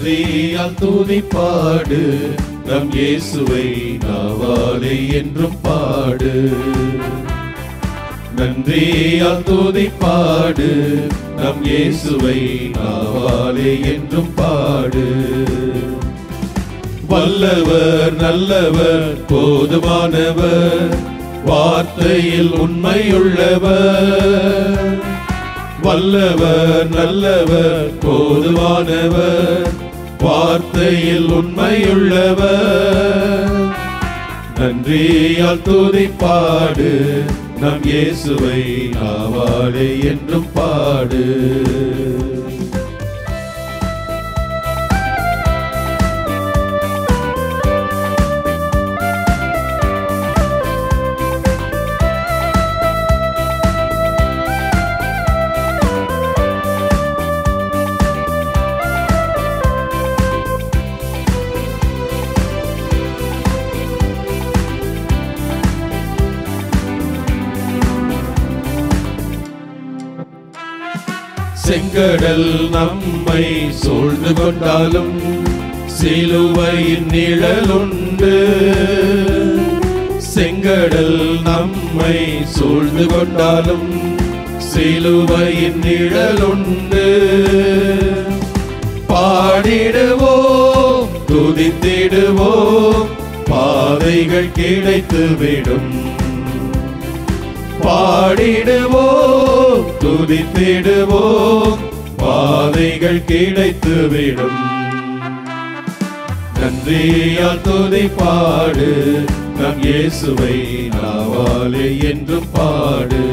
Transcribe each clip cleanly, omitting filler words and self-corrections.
நன்றியால் துதிப்பாடு நம் இயேசுவை நாவாலே என்றும் பாடு. நன்றியால் துதிப்பாடு நம் இயேசுவை நாவாலே என்றும் பாடு. வல்லவர் நல்லவர் போதுமானவர் வார்த்தையில் உண்மையுள்ளவர். வல்லவர் நல்லவர் போதுமானவர் வார்த்தையில் உண்மையுள்ளவர். நன்றியால் துதிப்பாடு நம் இயேசுவை நாவாலே என்றும் பாடு. செங்கடல் நம்மை சூழ்ந்து கொண்டாலும் சிலுவையின் நிழலுண்டு. செங்கடல் நம்மை சூழ்ந்து கொண்டாலும் சிலுவையின் நிழலுண்டு. பாடிடுவோம் துதித்திடுவோம் பாதைகள் கிடைத்துவிடும். பாடிடுவோம் துதித்திடுவோம் பாதைகள் கிடைத்துவிடும். நன்றியால் துதிப்பாடு நம் இயேசுவை நாவாலே என்றும் பாடு.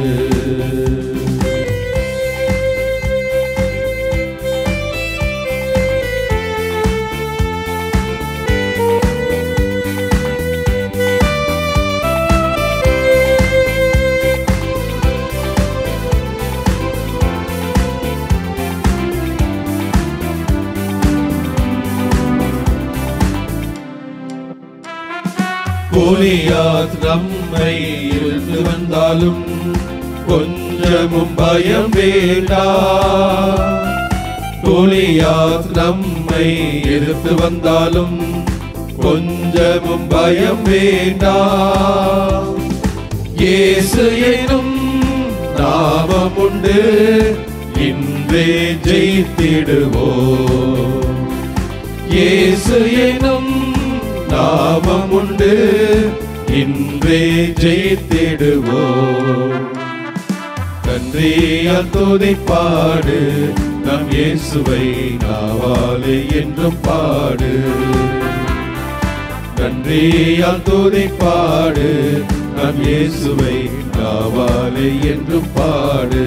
கோலியாத் நம்மை இழுத்து வந்தாலும் கொஞ்சமும் பயம் வேண்டாம். கோலியாத் நம்மை எதிர்த்து வந்தாலும் கொஞ்சமும் பயம் வேண்டாம். இயேசு எனும் நாமம் உண்டு இன்றே ஜெயித்திடுவோம். இயேசு எனும் நாமம் உண்டு இன்றே ஜெயித்திடுவோம். நன்றியால் துதிப்பாடு நம் இயேசுவை நாவாலே என்றும் பாடு. நன்றியால் துதிப்பாடு நம் இயேசுவை நாவாலே என்றும் பாடு.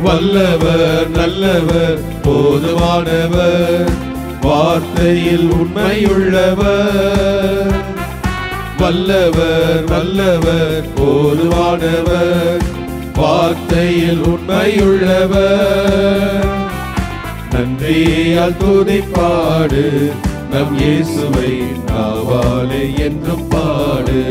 வல்லவர் நல்லவர் போதுமானவர் வார்த்தையில் உண்மையுள்ளவர். வல்லவர் வல்லவர் போதுமானவர் வார்த்தையில் உண்மையுள்ளவர். நன்றியால் துதிப்பாடு நம் இயேசுவை நாவாலே என்றும் பாடு.